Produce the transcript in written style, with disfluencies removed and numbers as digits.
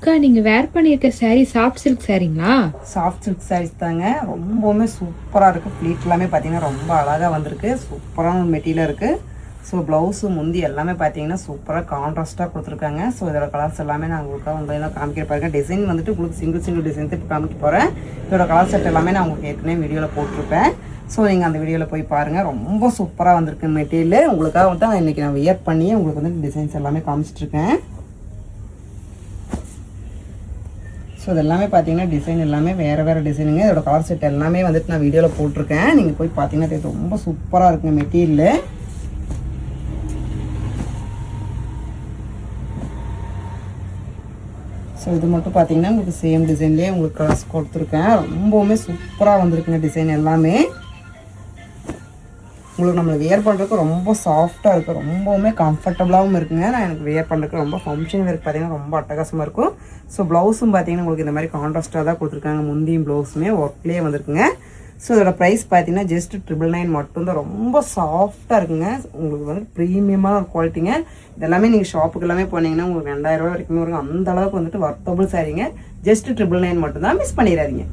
அக்கா நீங்க வேர் பண்ணியிருக்க saree சாஃப்ட் சில்க் சாரீங்களா? சாஃப்ட் சில்க் சாரீஸ் தாங்க. ரொம்பவுமே சூப்பராக இருக்குது. ஃப்ளீட் எல்லாமே பார்த்தீங்கன்னா ரொம்ப அழகாக வந்திருக்கு. சூப்பரான மெட்டீரியல் இருக்குது. ஸோ ப்ளவுஸு முந்தி எல்லாமே பார்த்தீங்கன்னா சூப்பராக கான்ட்ராஸ்ட்டாக கொடுத்துருக்காங்க. ஸோ இதோட கலர்ஸ் எல்லாமே நான் உங்களுக்கு உங்களெல்லாம் காமிக்க பாருங்க. டிசைன் வந்துட்டு உங்களுக்கு சிங்கிள் டிசைன் இப்போ காமிக்க போகிறேன். இதோட கலர் செட் எல்லாமே நான் உங்களுக்கு ஏற்கனவே வீடியோவில் போட்டிருப்பேன். ஸோ நீங்கள் அந்த வீடியோவில் போய் பாருங்கள். ரொம்ப சூப்பராக வந்திருக்கு மெட்டீரியல். உங்களுக்காக வந்து இன்றைக்கி நான் வியர் பண்ணி உங்களுக்கு வந்து டிசைன்ஸ் எல்லாமே காமிச்சிட்ருக்கேன். ஸோ இது எல்லாமே பார்த்தீங்கன்னா டிசைன் எல்லாமே வேறு டிசைனுங்க. இதோட கலர் செட் எல்லாமே வந்துட்டு நான் வீடியோவில் போட்டிருக்கேன். நீங்கள் போய் பார்த்தீங்கன்னா ரொம்ப சூப்பராக இருக்குங்க மெட்டீரியல். ஸோ இது மட்டும் பார்த்தீங்கன்னா உங்களுக்கு சேம் டிசைன்லேயே உங்களுக்கு கலர்ஸ் கொடுத்துருக்கேன். ரொம்பவுமே சூப்பராக வந்திருக்குங்க டிசைன் எல்லாமே. உங்களுக்கு நம்மளை வியர் பண்ணுறதுக்கு ரொம்ப சாஃப்டாக இருக்குது. ரொம்பவுமே கம்ஃபர்டபுளாகவும் இருக்குங்க. நான் எனக்கு வியர் பண்ணுறதுக்கு ரொம்ப ஃபங்க்ஷன் வேருக்கு பார்த்தீங்கன்னா ரொம்ப அட்டகாசமாக இருக்கும். ஸோ ப்ளவுஸும் பார்த்தீங்கன்னா உங்களுக்கு இந்த மாதிரி கான்ட்ராஸ்ட்டாக தான் கொடுத்துருக்காங்க. முந்தியும் ப்ளவுஸுமே ஒர்க்லேயே வந்திருக்குங்க. ஸோ இதோட ப்ரைஸ் பார்த்தீங்கன்னா ஜஸ்ட் 999 மட்டும்தான். ரொம்ப சாஃப்டாக இருக்குங்க. உங்களுக்கு வந்து ப்ரீமியமான ஒரு குவாலிட்டிங்க. இதெல்லாமே நீங்கள் ஷாப்புக்கு எல்லாமே போனீங்கன்னா உங்களுக்கு 2000 ரூபா வரைக்குமே வரும். அந்த அளவுக்கு வந்துட்டு வர்த்தபிள் சாரீங்க. ஜஸ்ட் 999 மட்டும்தான். மிஸ் பண்ணிடாதீங்க.